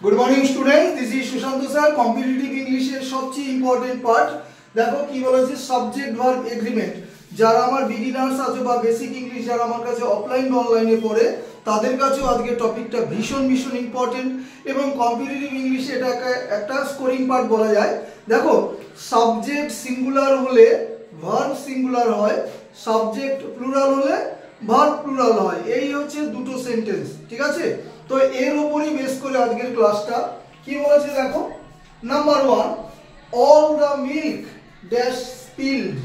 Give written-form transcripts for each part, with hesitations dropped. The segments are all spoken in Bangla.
Good morning students, this is Sushant sir. Competitive इंग्लिशेर सबचेয়ে इम्पोर्टेंट पार्ट देखो कि বলেছে সাবজেক্ট ভার্ব এগ্রিমেন্ট। যারা আমার বিগিনার্স আছে বা বেসিক ইংলিশ যারা আমার কাছে অফলাইন বা অনলাইনে পড়ে তাদের কাছেও আজকে টপিকটা ভীষণ ভীষণ ইম্পর্টেন্ট এবং কম্পিটিটিভ ইংলিশে এটা একটা স্কোরিং পার্ট বলা যায়। দেখো সাবজেক্ট সিঙ্গুলার হলে ভার্ব সিঙ্গুলার হয়, সাবজেক্ট প্লুরাল হলে ভার্ব প্লুরাল হয়। এই হচ্ছে দুটো সেন্টেন্স, ঠিক আছে? তো এর উপরই বেস করে আজকের ক্লাসটা। কি বলেছে দেখো, number 1, all the milk dash spelled.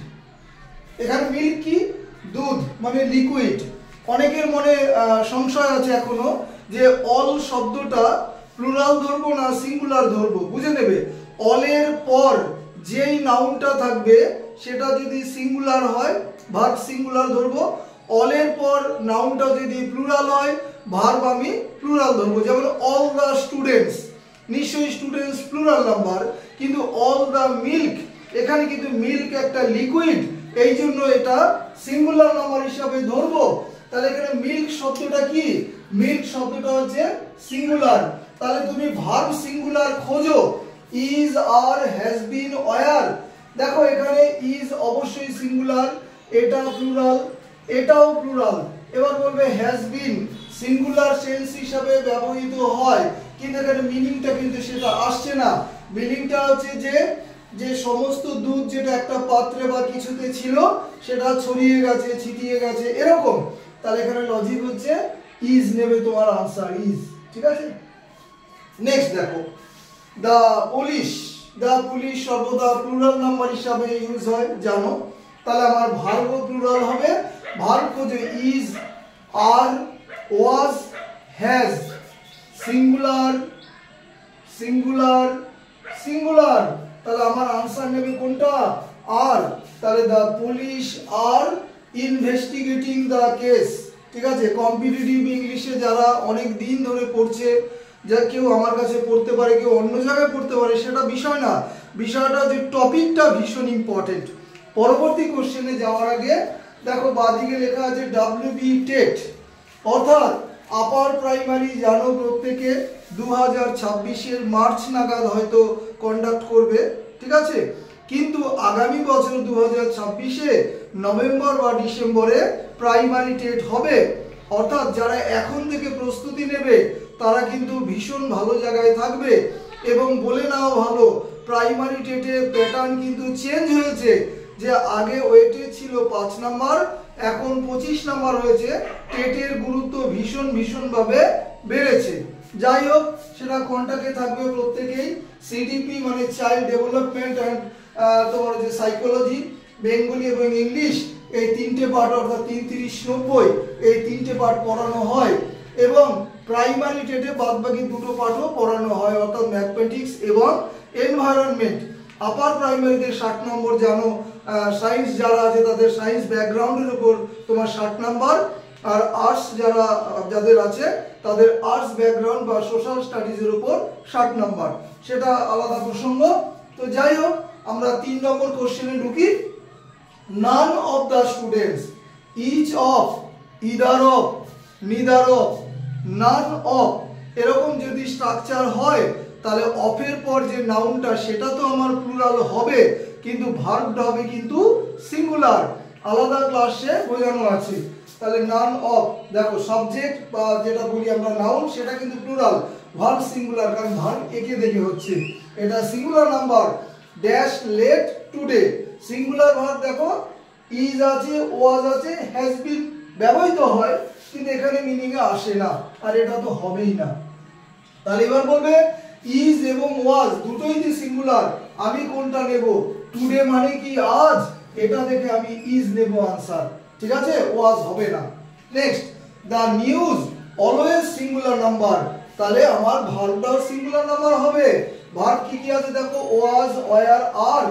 এখানে মিল্ক কি? দুধ, মানে লিকুইড। অনেকের মনে সংশয় আছে এখনো যে অল শব্দটা প্লুরাল ধরবো না সিঙ্গুলার ধরবো, বুঝে নেবে। অলের পর যেই নাউনটা থাকবে সেটা যদি সিঙ্গুলার হয় ভার্ব সিঙ্গুলার ধরবো, অলের পর নাউনটা যদি প্লুরাল হয় ভার্ব আমি প্লুরাল ধরবো। যেমন অল দ্য স্টুডেন্টস, নিশ্চয়ই স্টুডেন্টস প্লুরাল নাম্বার, কিন্তু অল দ্য মিল্ক এখানে কিন্তু মিল্ক একটা লিকুইড, এই জন্য এটা সিঙ্গুলার নাম্বার হিসাবে ধরবো। তাহলে এখানে মিল্ক শব্দটা কি? মিল্ক শব্দটা হচ্ছে সিঙ্গুলার। তাহলে তুমি ভার্ব সিঙ্গুলার খোঁজো, is are has been were. দেখো এখানে ইজ অবশ্যই সিঙ্গুলার, এটা প্লুরাল, এটাও প্লুরাল। এবার বলবে হ্যাজ বিন সিঙ্গুলার সেন্স হিসাবে ব্যবহৃত হয়, কিন্তু এখানে মিনিংটা কিন্তু সেটা আসছে না। মিনিংটা হচ্ছে যে সমস্ত দুধ যেটা একটা পাত্রে বা কিছুতে ছিল সেটা ছড়িয়ে গেছে, ছিটিয়ে গেছে, এরকম। তাহলে এখানে লজিক হচ্ছে ইজ নেবে তোমার আনসার, ইজ, ঠিক আছে? নেক্সট দেখো, দ্য পুলিশ। দ্য পুলিশ সর্বদা প্লুরাল নাম্বার হিসাবে ইউজ হয়, জানো। তাহলে আমার ভার্ব প্লুরাল হবে, ভার্ব খোঁজে is, are, was, has, singular singular singular. তাহলে আমার আনসার নেবে কোনটা? আর। তাহলে the police are investigating the case, ঠিক আছে? কম্পিটিটিভ ইংলিশে যারা অনেক দিন ধরে পড়ছে, যা কেউ আমার কাছে পড়তে পারে, কেউ অন্য জায়গায় পড়তে পারে, সেটা বিষয় না। বিষয়টা যে টপিকটা ভীষণ ইম্পর্টেন্ট। পরবর্তী কোশ্চেনে যাওয়ার আগে দেখো বাঁদিকে লেখা আছে WB টেট, অর্থাৎ আপার প্রাইমারি জানো প্রত্যেকে 2026-এর মার্চ নাগাদ হয়তো কন্ডাক্ট করবে, ঠিক আছে? কিন্তু আগামী বছর 2026-এ নভেম্বর বা ডিসেম্বরে প্রাইমারি টেট হবে। অর্থাৎ যারা এখন থেকে প্রস্তুতি নেবে তারা কিন্তু ভীষণ ভালো জায়গায় থাকবে। এবং বলে নাও ভালো, প্রাইমারি টেটের প্যাটার্ন কিন্তু চেঞ্জ হয়েছে, যে আগে ওয়েটে ছিল 5 নাম্বার, এখন 25 নাম্বার হয়েছে। টেটের গুরুত্ব ভীষণ ভীষণভাবে বেড়েছে। যাই হোক, সেটা কোনটাকে থাকবে প্রত্যেকেই। সিডিপি মানে চাইল্ড ডেভেলপমেন্ট অ্যান্ড তোমার যে সাইকোলজি, বেঙ্গলি এবং ইংলিশ, এই তিনটে পার্ট অর্থাৎ 3-30-90 এই তিনটে পার্ট পড়ানো হয়। এবং প্রাইমারি টেটে বাদবাকি দুটো পার্টও পড়ানো হয়, অর্থাৎ ম্যাথমেটিক্স এবং এনভায়রনমেন্ট। আপার প্রাইমারিতে 60 নম্বর, জানো সায়েন্স যারা আছে তাদের সায়েন্স ব্যাকগ্রাউন্ডের উপর তোমার 60 নাম্বার, আর আর্টস যাদের আছে তাদের আর্টস ব্যাকগ্রাউন্ড বা সোশ্যাল স্টাডিজের উপর 60 নাম্বার, সেটা আলাদা প্রসঙ্গ। তো যাই হোক, আমরা 3 নম্বর কোশ্চেনে ঢুকি। None of the students, each of, either of, neither of, none of, এরকম যদি স্ট্রাকচার হয় তাহলে অফের পর যে নাউনটা সেটা তো আমার প্লুরাল হবে, কিন্তু ভার্বটা হবে কিন্তু সিঙ্গুলার। আলাদা ক্লাসে বোঝানো আছে। তাহলে নান অফ, দেখো সাবজেক্ট বা যেটা বলি আমরা নাউন, সেটা কিন্তু প্লুরাল, ভার্ব সিঙ্গুলার, কারণ ভার্ব একে দেখে হচ্ছে। এটা singular number. Dash late today, singular verb. দেখো ইজ আছে, ওয়াজ আছে, হ্যাজ বিন ব্যবহৃত হয়, কিন্তু এখানে মিনিং এ আসে না, আর এটা তো হবেই না। তাহলে এবার বলবে ইজ এবং ওয়াজ দুটোই দি সিঙ্গুলার, আমি কোনটা নেব? টুডে মানে কি আজ, এটা দেখে আমি ইজ নেব আনসার, ঠিক আছে? ওয়াজ হবে না। Next, the news always singular number, তাহলে আমার ভার্বটাও সিঙ্গুলার নাম্বার হবে। ভার্ব কি কি আছে দেখো, ওয়াজ, ওয়্যার, আর,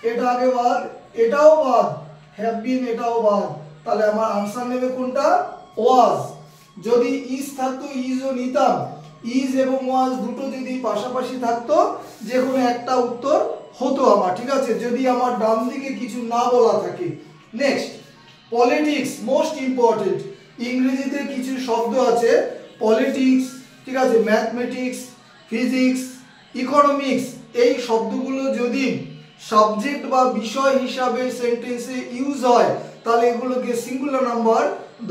এটা আগে বাদ, এটাও বাদ, হ্যাভ বিন এটাও বাদ। তাহলে আমার আনসার নেবে কোনটা? ওয়াজ। যদি ইজ থাকতো ইজও নিতাম, ইজ এবং ওয়াজ দুটো যদি পাশাপাশি থাকতো যে কোনো একটা উত্তর হতো আমার, ঠিক আছে? যদি আমার ডান দিকে কিছু না বলা থাকে। Next, politics most important. ইংরেজিতে কিছু শব্দ আছে পলিটিক্স, ঠিক আছে, ম্যাথমেটিক্স, ফিজিক্স, ইকোনমিক্স এই শব্দগুলো যদি সাবজেক্ট বা বিষয় হিসাবে সেন্টেন্সে ইউজ হয় তাহলে এগুলোকে সিঙ্গুলার নাম্বার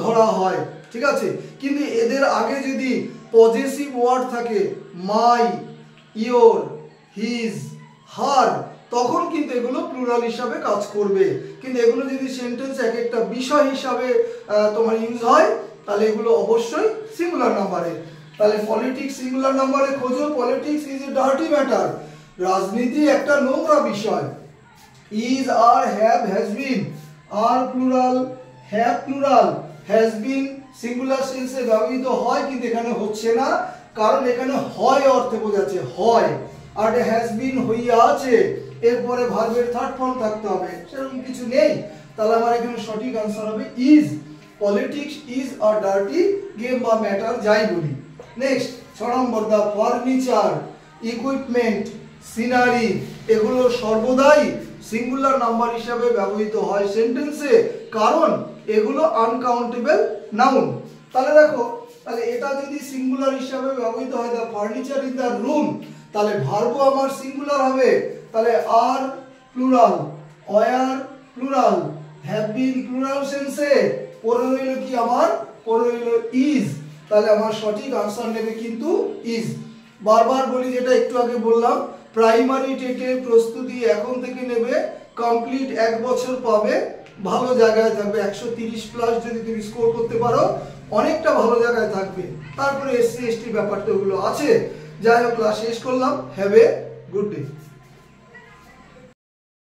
ধরা হয়, ঠিক আছে। কিন্তু এদের আগে যদি পজেসিভ ওয়ার্ড থাকে মাই, ইয়োর, হিজ, হার, তখন কিন্তু এগুলো প্লুরাল হিসাবে কাজ করবে। কিন্তু এগুলো যদি সেন্টেন্স এক একটা বিষয় হিসাবে তোমার ইউজ হয় তাহলে এগুলো অবশ্যই সিঙ্গুলার নাম্বারে। তাহলে পলিটিক্স সিঙ্গুলার নাম্বারে খোঁজো, politics is a dirty matter, রাজনীতি একটা নোংরা বিষয়। Is, are, have, has been, are plural, have plural, has been singular সেন্সে ব্যবহৃত হয় কিন্তু এখানে হচ্ছে না, কারণ এখানে হয় অর্থে বোঝাচ্ছে হয়, আর হ্যাজ বিন হইয়া আছে, এরপরে ভার্বের থার্ড ফর্ম থাকতে হবে, সেরকম কিছু নেই। তাহলে আমার এখানে সঠিক আনসার হবে is. Politics is a dirty game বা ম্যাটার, যাই বলি। নেক্সট 6 নম্বর, দা ফার্নিচার, ইকুইপমেন্ট, সিনারি এগুলো সর্বদাই সিঙ্গুলার নাম্বার হিসাবে ব্যবহৃত হয় সেন্টেন্সে, কারণ এগুলো আনকাউন্টেবল নাউন। তাহলে দেখো, তাহলে এটা যদি সিঙ্গুলার হিসাবে ব্যবহৃত হয় the furniture in the room, তাহলে ভার্ব আমার সিঙ্গুলার হবে, তাহলে are plural, were plural, have been plural সেন্সে, পরে রইল কি আমার, পরে রইল ইজ। তাহলে আমার সঠিক আনসার নেবে কিন্তু ইজ। বারবার বলি, যেটা একটু আগে বললাম, প্রাইমারি টেটের প্রস্তুতি এখন থেকে নেবে, কমপ্লিট 1 বছর পাবে, ভালো জায়গায় থাকবে, 130 প্লাস যদি তুমি স্কোর করতে পারো অনেকটা ভালো জায়গায় থাকবে। তারপরে এসসি এসটি ব্যাপারটা ওগুলো আছে। যাই হোক, ক্লাস শেষ করলাম। Have a good day.